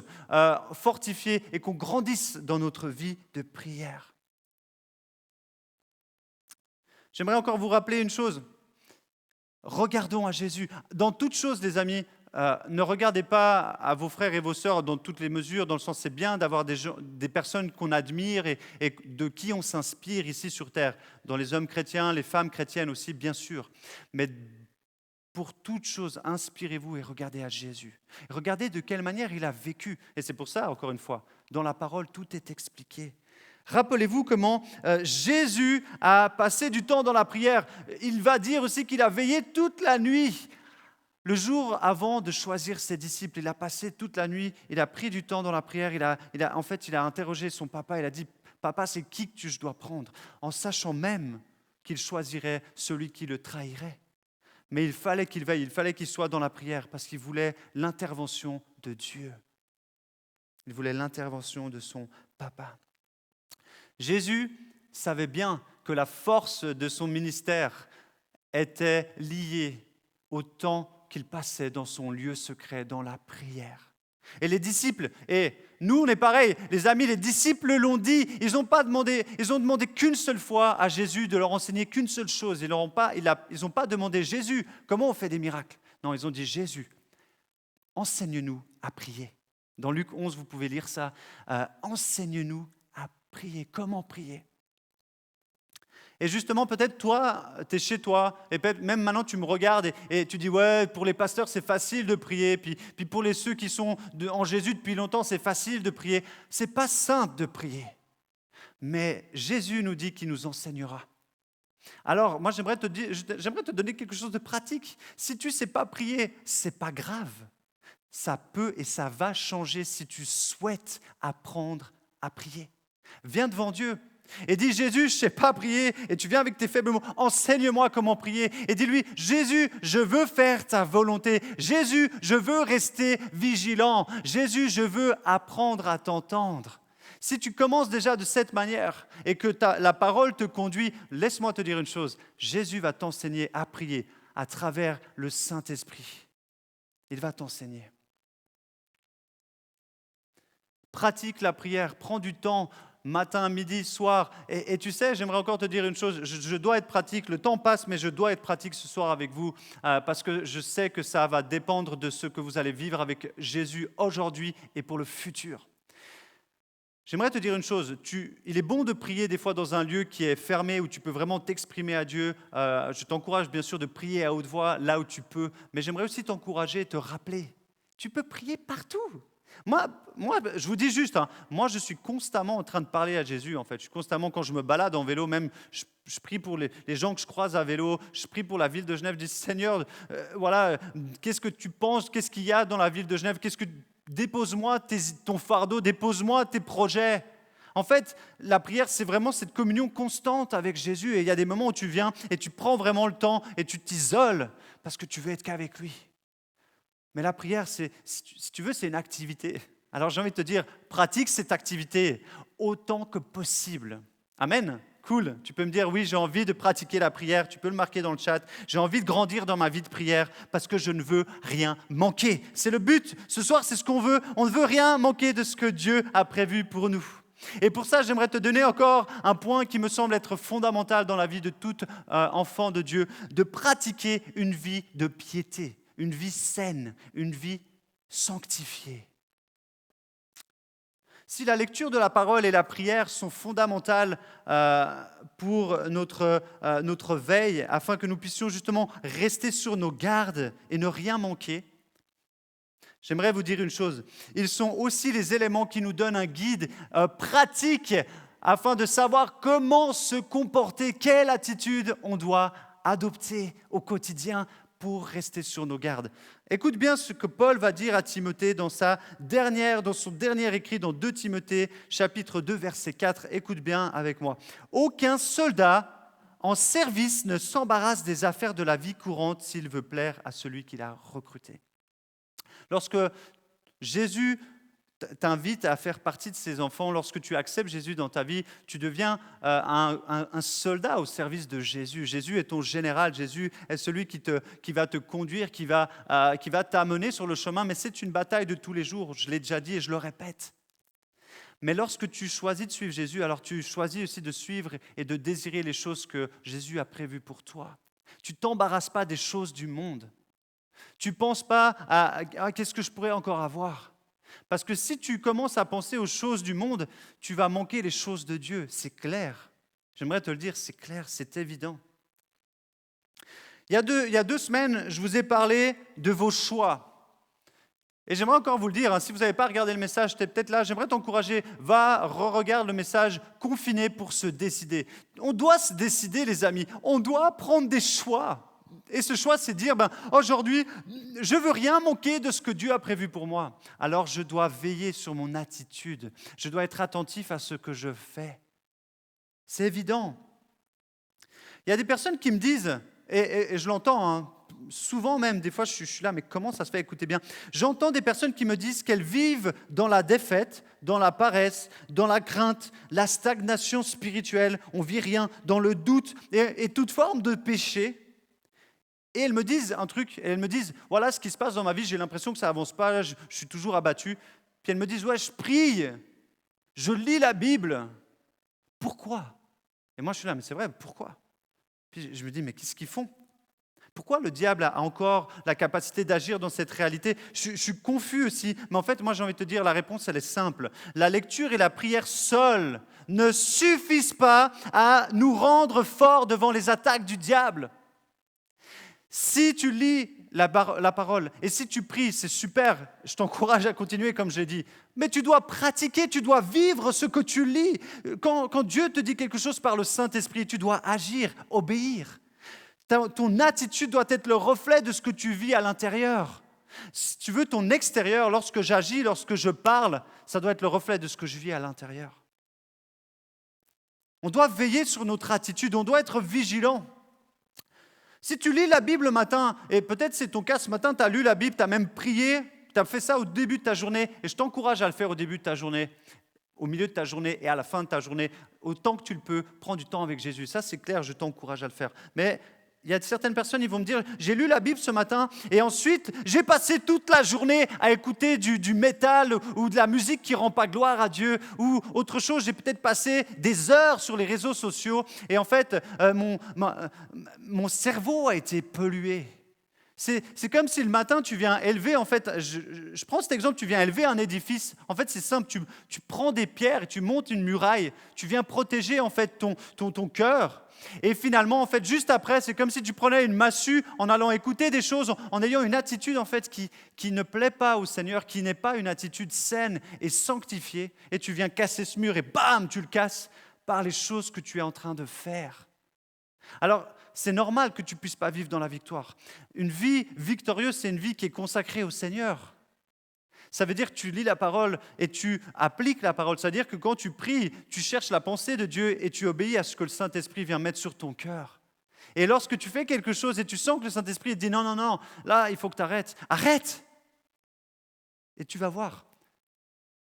fortifiés et qu'on grandisse dans notre vie de prière. J'aimerais encore vous rappeler une chose. Regardons à Jésus. Dans toutes choses, les amis, ne regardez pas à vos frères et vos sœurs dans toutes les mesures, dans le sens c'est bien d'avoir des personnes qu'on admire et de qui on s'inspire ici sur terre, dans les hommes chrétiens, les femmes chrétiennes aussi, bien sûr. Mais pour toute chose, inspirez-vous et regardez à Jésus. Regardez de quelle manière il a vécu. Et c'est pour ça, encore une fois, dans la parole, tout est expliqué. Rappelez-vous comment Jésus a passé du temps dans la prière. Il va dire aussi qu'il a veillé toute la nuit. Le jour avant de choisir ses disciples, il a passé toute la nuit, il a pris du temps dans la prière, il a interrogé son papa, il a dit « Papa, c'est qui que je dois prendre ?» en sachant même qu'il choisirait celui qui le trahirait. Mais il fallait qu'il veille, il fallait qu'il soit dans la prière parce qu'il voulait l'intervention de Dieu. Il voulait l'intervention de son papa. Jésus savait bien que la force de son ministère était liée au temps qu'il passait dans son lieu secret, dans la prière. Et les disciples, et nous on est pareil, les amis, les disciples l'ont dit, ils ont demandé qu'une seule fois à Jésus de leur enseigner qu'une seule chose. Ils n'ont pas demandé Jésus, comment on fait des miracles? Non, ils ont dit Jésus, enseigne-nous à prier. Dans Luc 11, vous pouvez lire ça, enseigne-nous à prier, comment prier? Et justement, peut-être toi, tu es chez toi, et peut-être même maintenant tu me regardes et tu dis « Ouais, pour les pasteurs, c'est facile de prier, puis pour ceux qui sont en Jésus depuis longtemps, c'est facile de prier. » C'est pas simple de prier, mais Jésus nous dit qu'il nous enseignera. Alors, moi, j'aimerais te donner quelque chose de pratique. Si tu ne sais pas prier, ce n'est pas grave. Ça peut et ça va changer si tu souhaites apprendre à prier. Viens devant Dieu. Et dis, Jésus, je ne sais pas prier, et tu viens avec tes faibles mots, enseigne-moi comment prier. Et dis-lui, Jésus, je veux faire ta volonté. Jésus, je veux rester vigilant. Jésus, je veux apprendre à t'entendre. Si tu commences déjà de cette manière et que la parole te conduit, laisse-moi te dire une chose, Jésus va t'enseigner à prier à travers le Saint-Esprit. Il va t'enseigner. Pratique la prière, prends du temps, matin, midi, soir. Et tu sais, j'aimerais encore te dire une chose, je dois être pratique, le temps passe, mais je dois être pratique ce soir avec vous, parce que je sais que ça va dépendre de ce que vous allez vivre avec Jésus aujourd'hui et pour le futur. J'aimerais te dire une chose, il est bon de prier des fois dans un lieu qui est fermé, où tu peux vraiment t'exprimer à Dieu. Je t'encourage bien sûr de prier à haute voix, là où tu peux, mais j'aimerais aussi t'encourager et te rappeler, tu peux prier partout. Moi, je vous dis juste, moi je suis constamment en train de parler à Jésus en fait. Je suis constamment, quand je me balade en vélo, même je prie pour les gens que je croise à vélo, je prie pour la ville de Genève, je dis Seigneur, voilà, qu'est-ce que tu penses, qu'est-ce qu'il y a dans la ville de Genève, dépose-moi ton fardeau, dépose-moi tes projets. En fait, la prière, c'est vraiment cette communion constante avec Jésus. Et il y a des moments où tu viens et tu prends vraiment le temps et tu t'isoles parce que tu veux être qu'avec lui. Mais la prière, si tu veux, c'est une activité. Alors j'ai envie de te dire, pratique cette activité autant que possible. Amen. Cool. Tu peux me dire, oui, j'ai envie de pratiquer la prière. Tu peux le marquer dans le chat. J'ai envie de grandir dans ma vie de prière parce que je ne veux rien manquer. C'est le but. Ce soir, c'est ce qu'on veut. On ne veut rien manquer de ce que Dieu a prévu pour nous. Et pour ça, j'aimerais te donner encore un point qui me semble être fondamental dans la vie de tout enfant de Dieu, de pratiquer une vie de piété. Une vie saine, une vie sanctifiée. Si la lecture de la parole et la prière sont fondamentales pour notre veille, afin que nous puissions justement rester sur nos gardes et ne rien manquer, j'aimerais vous dire une chose. Ils sont aussi les éléments qui nous donnent un guide pratique afin de savoir comment se comporter, quelle attitude on doit adopter au quotidien pour rester sur nos gardes. Écoute bien ce que Paul va dire à Timothée dans son dernier écrit dans 2 Timothée, chapitre 2, verset 4. Écoute bien avec moi. « Aucun soldat en service ne s'embarrasse des affaires de la vie courante s'il veut plaire à celui qui l'a recruté. » Lorsque Jésus t'invite à faire partie de ses enfants, lorsque tu acceptes Jésus dans ta vie, tu deviens un soldat au service de Jésus. Jésus est ton général, Jésus est celui qui va te conduire, qui va t'amener sur le chemin, mais c'est une bataille de tous les jours, je l'ai déjà dit et je le répète. Mais lorsque tu choisis de suivre Jésus, alors tu choisis aussi de suivre et de désirer les choses que Jésus a prévues pour toi. Tu ne t'embarrasses pas des choses du monde. Tu ne penses pas à qu'est-ce que je pourrais encore avoir. Parce que si tu commences à penser aux choses du monde, tu vas manquer les choses de Dieu. C'est clair. J'aimerais te le dire, c'est clair, c'est évident. Il y a 2 semaines, je vous ai parlé de vos choix. Et j'aimerais encore vous le dire, si vous n'avez pas regardé le message, tu es peut-être là, j'aimerais t'encourager, va, re-regarde le message, confiné pour se décider. On doit se décider, les amis, on doit prendre des choix. Et ce choix, c'est dire, aujourd'hui, je ne veux rien manquer de ce que Dieu a prévu pour moi. Alors, je dois veiller sur mon attitude. Je dois être attentif à ce que je fais. C'est évident. Il y a des personnes qui me disent, et je l'entends, souvent même, des fois je suis là, mais comment ça se fait? Écoutez bien. J'entends des personnes qui me disent qu'elles vivent dans la défaite, dans la paresse, dans la crainte, la stagnation spirituelle, on vit rien, dans le doute et toute forme de péché. Et elles me disent un truc, elles me disent, voilà ce qui se passe dans ma vie, j'ai l'impression que ça avance pas, je suis toujours abattu. Puis elles me disent, ouais, je prie, je lis la Bible. Pourquoi? Et moi je suis là, mais c'est vrai, pourquoi? Puis je me dis, mais qu'est-ce qu'ils font? Pourquoi le diable a encore la capacité d'agir dans cette réalité? Je suis confus aussi, mais en fait, moi j'ai envie de te dire, la réponse elle est simple. La lecture et la prière seules ne suffisent pas à nous rendre forts devant les attaques du diable. Si tu lis la parole et si tu pries, c'est super, je t'encourage à continuer comme je l'ai dit, mais tu dois pratiquer, tu dois vivre ce que tu lis. Quand Dieu te dit quelque chose par le Saint-Esprit, tu dois agir, obéir. Ton attitude doit être le reflet de ce que tu vis à l'intérieur. Si tu veux ton extérieur, lorsque j'agis, lorsque je parle, ça doit être le reflet de ce que je vis à l'intérieur. On doit veiller sur notre attitude, on doit être vigilant. Si tu lis la Bible le matin, et peut-être c'est ton cas ce matin, tu as lu la Bible, tu as même prié, tu as fait ça au début de ta journée, et je t'encourage à le faire au début de ta journée, au milieu de ta journée et à la fin de ta journée, autant que tu le peux, prends du temps avec Jésus. Ça c'est clair, je t'encourage à le faire. Mais il y a certaines personnes, ils vont me dire, j'ai lu la Bible ce matin et ensuite, j'ai passé toute la journée à écouter du métal ou de la musique qui ne rend pas gloire à Dieu ou autre chose. J'ai peut-être passé des heures sur les réseaux sociaux et en fait, mon cerveau a été pollué. C'est comme si le matin, tu viens élever, en fait, je prends cet exemple, tu viens élever un édifice. En fait, c'est simple, tu prends des pierres et tu montes une muraille. Tu viens protéger, en fait, ton cœur. Et finalement, en fait, juste après, c'est comme si tu prenais une massue en allant écouter des choses, en ayant une attitude, en fait, qui ne plaît pas au Seigneur, qui n'est pas une attitude saine et sanctifiée. Et tu viens casser ce mur et bam, tu le casses par les choses que tu es en train de faire. Alors, c'est normal que tu ne puisses pas vivre dans la victoire. Une vie victorieuse, c'est une vie qui est consacrée au Seigneur. Ça veut dire que tu lis la parole et tu appliques la parole. Ça veut dire que quand tu pries, tu cherches la pensée de Dieu et tu obéis à ce que le Saint-Esprit vient mettre sur ton cœur. Et lorsque tu fais quelque chose et tu sens que le Saint-Esprit te dit non, là, il faut que tu arrêtes. Arrête! Et tu vas voir.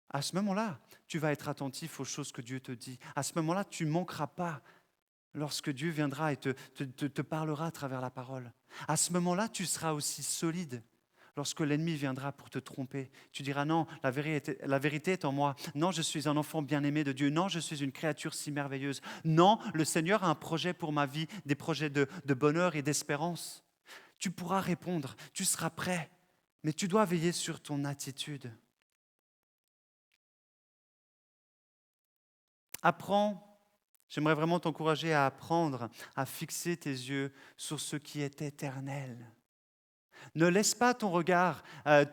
À ce moment-là, tu vas être attentif aux choses que Dieu te dit. À ce moment-là, tu ne manqueras pas lorsque Dieu viendra et te parlera à travers la parole. À ce moment-là, tu seras aussi solide. Lorsque l'ennemi viendra pour te tromper, tu diras non, la vérité est en moi. Non, je suis un enfant bien-aimé de Dieu. Non, je suis une créature si merveilleuse. Non, le Seigneur a un projet pour ma vie, des projets de bonheur et d'espérance. Tu pourras répondre, tu seras prêt, mais tu dois veiller sur ton attitude. Apprends, j'aimerais vraiment t'encourager à apprendre, à fixer tes yeux sur ce qui est éternel. Ne laisse pas ton regard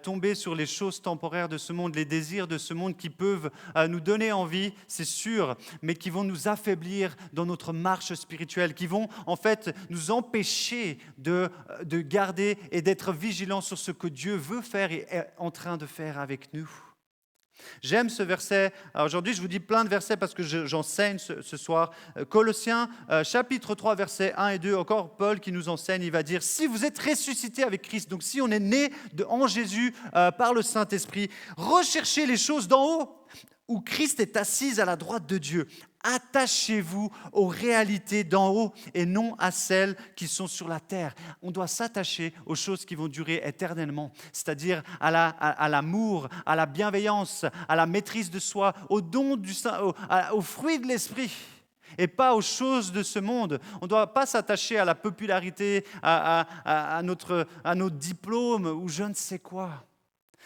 tomber sur les choses temporaires de ce monde, les désirs de ce monde qui peuvent nous donner envie, c'est sûr, mais qui vont nous affaiblir dans notre marche spirituelle, qui vont en fait nous empêcher de garder et d'être vigilants sur ce que Dieu veut faire et est en train de faire avec nous. J'aime ce verset. Alors aujourd'hui, je vous dis plein de versets parce que j'enseigne ce soir. Colossiens, chapitre 3, versets 1 et 2. Encore Paul qui nous enseigne, il va dire « Si vous êtes ressuscités avec Christ, donc si on est né en Jésus par le Saint-Esprit, recherchez les choses d'en haut, où Christ est assis à la droite de Dieu. Attachez-vous aux réalités d'en haut et non à celles qui sont sur la terre. » On doit s'attacher aux choses qui vont durer éternellement, c'est-à-dire à l'amour, à la bienveillance, à la maîtrise de soi, au don du Saint, aux fruits de l'Esprit. Et pas aux choses de ce monde. On ne doit pas s'attacher à la popularité, à nos diplômes ou je ne sais quoi.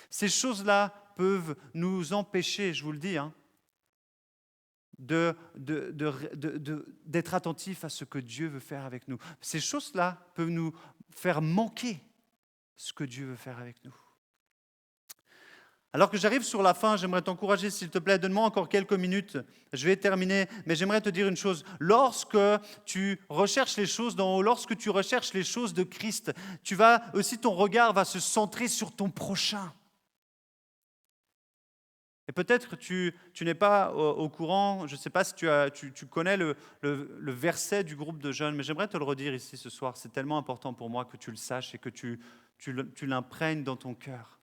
Ces choses-là peuvent nous empêcher, je vous le dis, d'être attentifs à ce que Dieu veut faire avec nous. Ces choses-là peuvent nous faire manquer ce que Dieu veut faire avec nous. Alors que j'arrive sur la fin, j'aimerais t'encourager, s'il te plaît, donne-moi encore quelques minutes. Je vais terminer, mais j'aimerais te dire une chose. Lorsque tu recherches les choses d'en haut, lorsque tu recherches les choses de Christ, ton regard va se centrer sur ton prochain. Et peut-être que tu n'es pas au courant, je ne sais pas si tu connais le verset du groupe de jeunes, mais j'aimerais te le redire ici ce soir. C'est tellement important pour moi que tu le saches et que tu l'imprègnes dans ton cœur.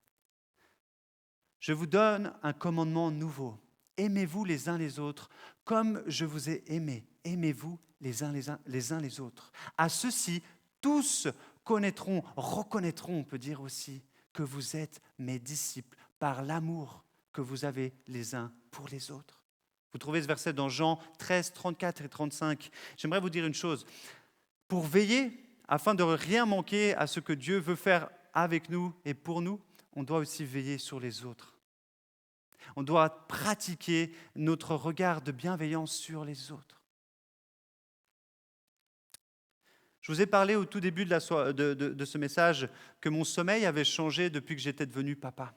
Je vous donne un commandement nouveau. Aimez-vous les uns les autres comme je vous ai aimés. Aimez-vous les uns les autres. À ceux-ci, tous reconnaîtront, on peut dire aussi, que vous êtes mes disciples par l'amour que vous avez les uns pour les autres. Vous trouvez ce verset dans Jean 13, 34 et 35. J'aimerais vous dire une chose. Pour veiller, afin de rien manquer à ce que Dieu veut faire avec nous et pour nous, on doit aussi veiller sur les autres. On doit pratiquer notre regard de bienveillance sur les autres. Je vous ai parlé au tout début de ce message que mon sommeil avait changé depuis que j'étais devenu papa.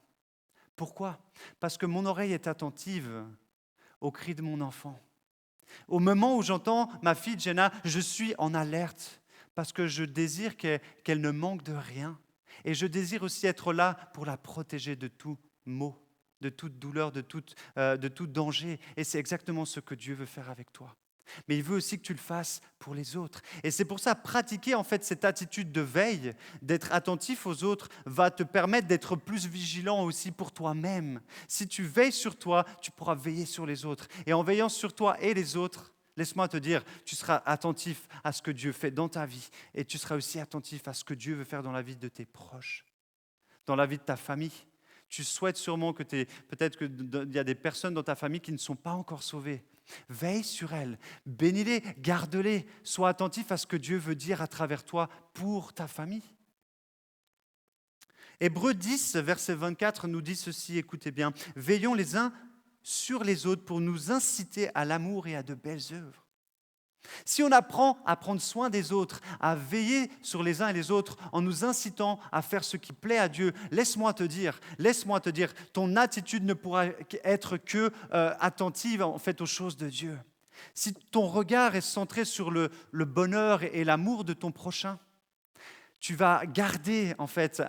Pourquoi ? Parce que mon oreille est attentive aux cris de mon enfant. Au moment où j'entends ma fille Jenna, je suis en alerte parce que je désire qu'elle ne manque de rien. Et je désire aussi être là pour la protéger de tout maux, de toute douleur, de tout danger. Et c'est exactement ce que Dieu veut faire avec toi. Mais il veut aussi que tu le fasses pour les autres. Et c'est pour ça, pratiquer en fait cette attitude de veille, d'être attentif aux autres, va te permettre d'être plus vigilant aussi pour toi-même. Si tu veilles sur toi, tu pourras veiller sur les autres. Et en veillant sur toi et les autres, laisse-moi te dire, tu seras attentif à ce que Dieu fait dans ta vie. Et tu seras aussi attentif à ce que Dieu veut faire dans la vie de tes proches, dans la vie de ta famille. Tu souhaites sûrement peut-être qu'il y a des personnes dans ta famille qui ne sont pas encore sauvées. Veille sur elles, bénis-les, garde-les, sois attentif à ce que Dieu veut dire à travers toi pour ta famille. Hébreux 10, verset 24 nous dit ceci, écoutez bien, « Veillons les uns sur les autres pour nous inciter à l'amour et à de belles œuvres. » Si on apprend à prendre soin des autres, à veiller sur les uns et les autres en nous incitant à faire ce qui plaît à Dieu, laisse-moi te dire, ton attitude ne pourra être que attentive en fait aux choses de Dieu. Si ton regard est centré sur le bonheur et l'amour de ton prochain, tu vas garder en fait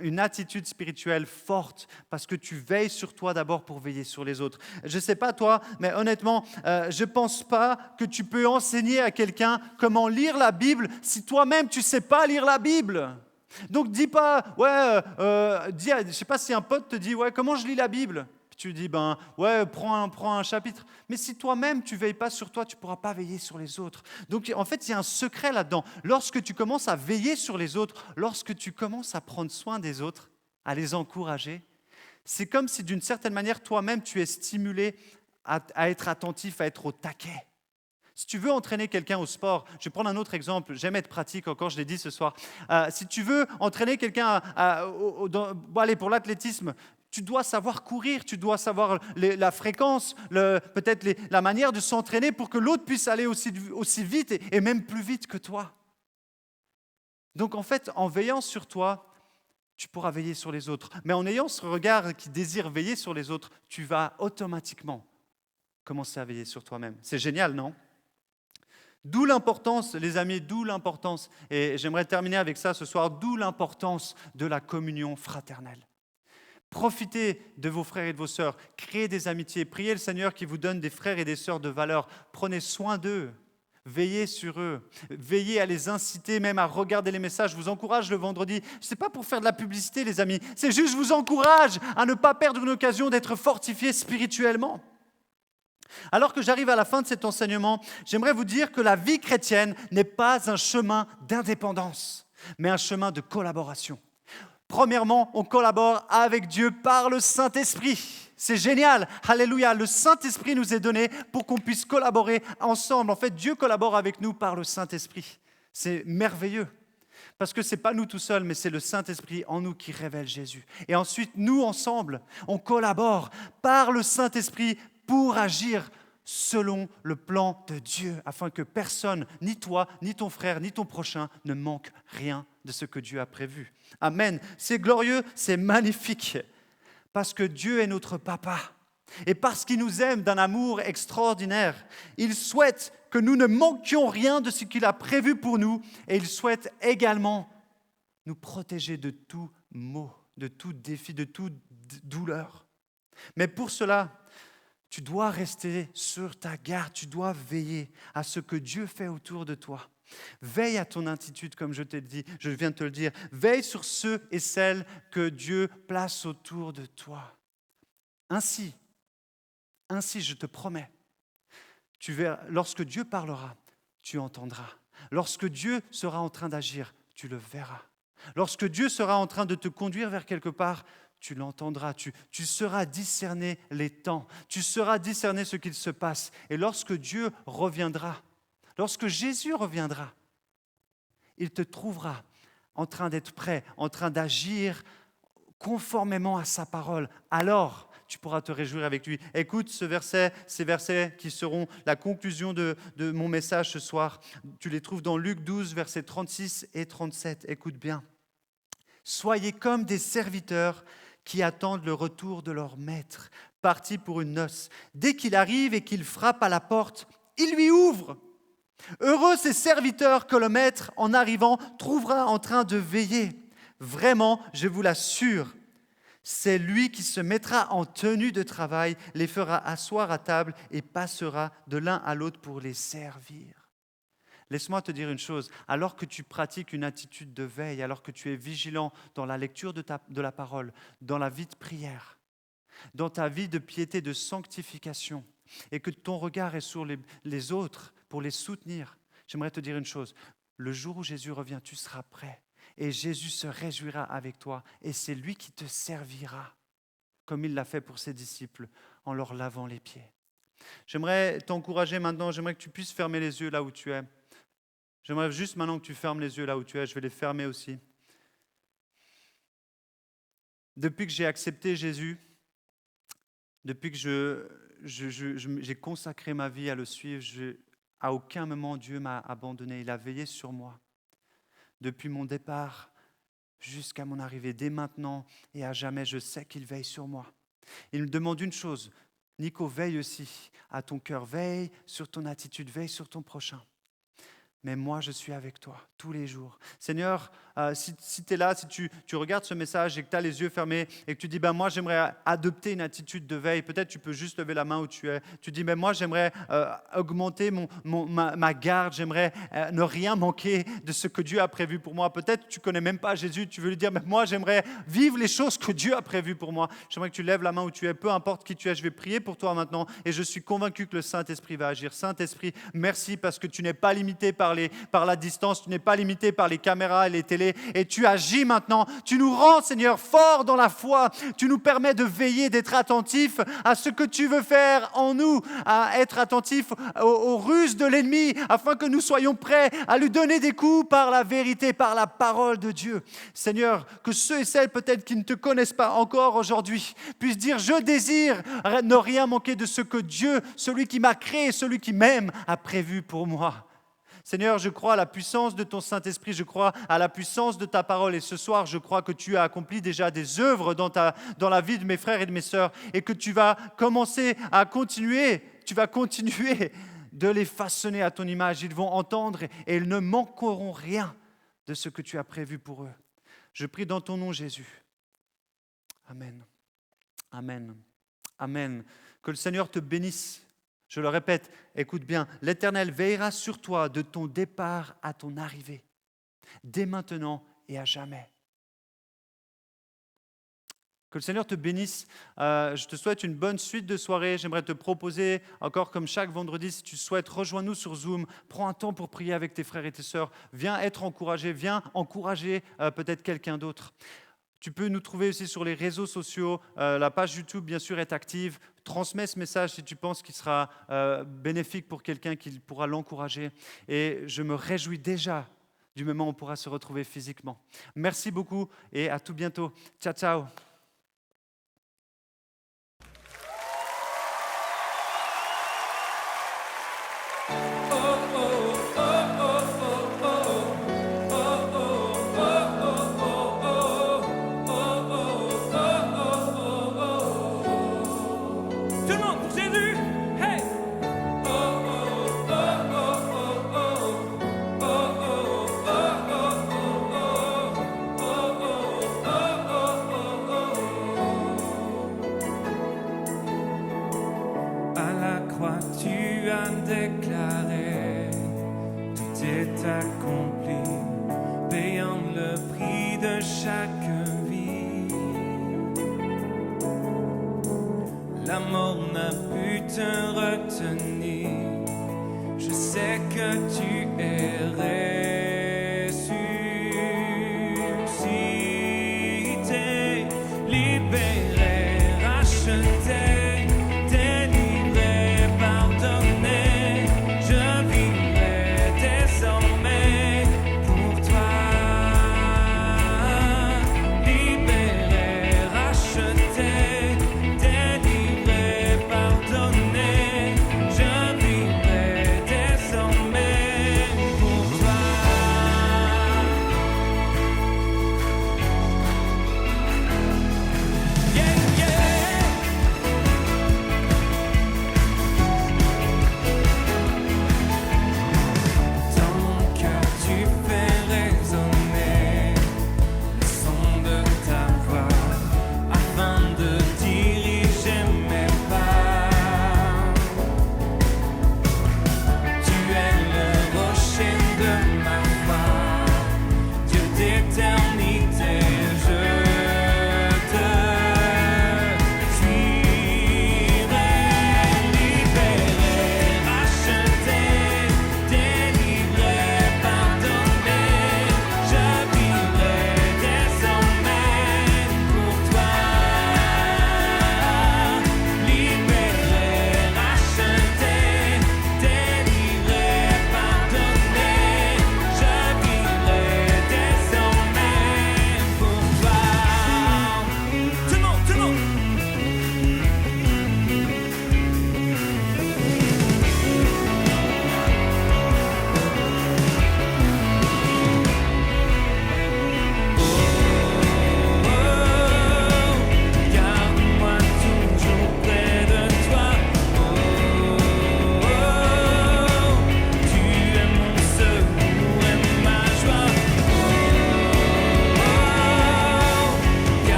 une attitude spirituelle forte parce que tu veilles sur toi d'abord pour veiller sur les autres. Je ne sais pas toi, mais honnêtement, je ne pense pas que tu peux enseigner à quelqu'un comment lire la Bible si toi-même tu ne sais pas lire la Bible. Donc dis pas, je ne sais pas si un pote te dit, comment je lis la Bible ? Tu dis, prends un chapitre. Mais si toi-même, tu ne veilles pas sur toi, tu ne pourras pas veiller sur les autres. Donc, en fait, il y a un secret là-dedans. Lorsque tu commences à veiller sur les autres, lorsque tu commences à prendre soin des autres, à les encourager, c'est comme si, d'une certaine manière, toi-même, tu es stimulé à être attentif, à être au taquet. Si tu veux entraîner quelqu'un au sport, je vais prendre un autre exemple, j'aime être pratique encore, je l'ai dit ce soir. Si tu veux entraîner quelqu'un pour l'athlétisme, tu dois savoir courir, tu dois savoir la fréquence, peut-être la manière de s'entraîner pour que l'autre puisse aller aussi vite et même plus vite que toi. Donc en fait, en veillant sur toi, tu pourras veiller sur les autres. Mais en ayant ce regard qui désire veiller sur les autres, tu vas automatiquement commencer à veiller sur toi-même. C'est génial, non ? D'où l'importance, les amis, et j'aimerais terminer avec ça ce soir, d'où l'importance de la communion fraternelle. Profitez de vos frères et de vos sœurs, créez des amitiés, priez le Seigneur qui vous donne des frères et des sœurs de valeur, prenez soin d'eux, veillez sur eux, veillez à les inciter même à regarder les messages. Je vous encourage le vendredi, ce n'est pas pour faire de la publicité les amis, c'est juste je vous encourage à ne pas perdre une occasion d'être fortifié spirituellement. Alors que j'arrive à la fin de cet enseignement, j'aimerais vous dire que la vie chrétienne n'est pas un chemin d'indépendance, mais un chemin de collaboration. Premièrement, on collabore avec Dieu par le Saint-Esprit. C'est génial, alléluia, le Saint-Esprit nous est donné pour qu'on puisse collaborer ensemble. En fait, Dieu collabore avec nous par le Saint-Esprit. C'est merveilleux, parce que ce n'est pas nous tout seuls, mais c'est le Saint-Esprit en nous qui révèle Jésus. Et ensuite, nous ensemble, on collabore par le Saint-Esprit pour agir selon le plan de Dieu, afin que personne, ni toi, ni ton frère, ni ton prochain, ne manque rien de ce que Dieu a prévu. Amen. C'est glorieux, c'est magnifique, parce que Dieu est notre papa. Et parce qu'il nous aime d'un amour extraordinaire, il souhaite que nous ne manquions rien de ce qu'il a prévu pour nous, et il souhaite également nous protéger de tout maux, de tout défi, de toute douleur. Mais pour cela, tu dois rester sur ta garde, tu dois veiller à ce que Dieu fait autour de toi. Veille à ton attitude, comme je viens de te le dire. Veille sur ceux et celles que Dieu place autour de toi. Ainsi, je te promets, tu verras, lorsque Dieu parlera, tu entendras. Lorsque Dieu sera en train d'agir, tu le verras. Lorsque Dieu sera en train de te conduire vers quelque part, tu l'entendras, tu sauras discerner les temps, tu sauras discerner ce qu'il se passe. Et lorsque Dieu reviendra, lorsque Jésus reviendra, il te trouvera en train d'être prêt, en train d'agir conformément à sa parole. Alors, tu pourras te réjouir avec lui. Écoute ces versets qui seront la conclusion de mon message ce soir. Tu les trouves dans Luc 12, versets 36 et 37. Écoute bien. Soyez comme des serviteurs qui attendent le retour de leur maître, parti pour une noce. Dès qu'il arrive et qu'il frappe à la porte, il lui ouvre. Heureux ces serviteurs que le maître, en arrivant, trouvera en train de veiller. Vraiment, je vous l'assure, c'est lui qui se mettra en tenue de travail, les fera asseoir à table et passera de l'un à l'autre pour les servir. Laisse-moi te dire une chose, alors que tu pratiques une attitude de veille, alors que tu es vigilant dans la lecture de la parole, dans la vie de prière, dans ta vie de piété, de sanctification, et que ton regard est sur les autres pour les soutenir, j'aimerais te dire une chose, le jour où Jésus revient, tu seras prêt, et Jésus se réjouira avec toi, et c'est lui qui te servira, comme il l'a fait pour ses disciples, en leur lavant les pieds. J'aimerais t'encourager maintenant, j'aimerais que tu puisses fermer les yeux là où tu es. J'aimerais juste maintenant que tu fermes les yeux là où tu es, je vais les fermer aussi. Depuis que j'ai accepté Jésus, depuis que j'ai consacré ma vie à le suivre, à aucun moment Dieu m'a abandonné, il a veillé sur moi. Depuis mon départ jusqu'à mon arrivée, dès maintenant et à jamais, je sais qu'il veille sur moi. Il me demande une chose, Nico, veille aussi à ton cœur, veille sur ton attitude, veille sur ton prochain. Mais moi, je suis avec toi tous les jours. Seigneur, si tu es là, si tu regardes ce message et que tu as les yeux fermés et que tu dis, moi, j'aimerais adopter une attitude de veille, peut-être tu peux juste lever la main où tu es. Tu dis, moi, j'aimerais augmenter ma garde, j'aimerais ne rien manquer de ce que Dieu a prévu pour moi. Peut-être tu ne connais même pas Jésus, tu veux lui dire, moi, j'aimerais vivre les choses que Dieu a prévues pour moi. J'aimerais que tu lèves la main où tu es, peu importe qui tu es, je vais prier pour toi maintenant et je suis convaincu que le Saint-Esprit va agir. Saint-Esprit, merci parce que tu n'es pas limité par la distance, tu n'es pas limité par les caméras et les télés, et tu agis maintenant. Tu nous rends, Seigneur, forts dans la foi. Tu nous permets de veiller, d'être attentifs à ce que tu veux faire en nous, à être attentifs aux ruses de l'ennemi, afin que nous soyons prêts à lui donner des coups par la vérité, par la parole de Dieu. Seigneur, que ceux et celles peut-être qui ne te connaissent pas encore aujourd'hui puissent dire, je désire ne rien manquer de ce que Dieu, celui qui m'a créé, celui qui m'aime, a prévu pour moi. Seigneur, je crois à la puissance de ton Saint-Esprit, je crois à la puissance de ta parole et ce soir, je crois que tu as accompli déjà des œuvres dans la vie de mes frères et de mes sœurs et que tu vas continuer de les façonner à ton image. Ils vont entendre et ils ne manqueront rien de ce que tu as prévu pour eux. Je prie dans ton nom, Jésus. Amen. Amen. Amen. Que le Seigneur te bénisse. Je le répète, écoute bien, l'Éternel veillera sur toi de ton départ à ton arrivée, dès maintenant et à jamais. Que le Seigneur te bénisse. Je te souhaite une bonne suite de soirée. J'aimerais te proposer, encore comme chaque vendredi, si tu souhaites, rejoins-nous sur Zoom. Prends un temps pour prier avec tes frères et tes sœurs. Viens être encouragé, viens encourager peut-être quelqu'un d'autre. Tu peux nous trouver aussi sur les réseaux sociaux. La page YouTube, bien sûr, est active. Transmets ce message si tu penses qu'il sera bénéfique pour quelqu'un, qui pourra l'encourager. Et je me réjouis déjà du moment où on pourra se retrouver physiquement. Merci beaucoup et à tout bientôt. Ciao, ciao. croix tu as déclaré, tout est accompli, payant le prix de chaque vie. La mort n'a pu te retenir, je sais que tu es resté.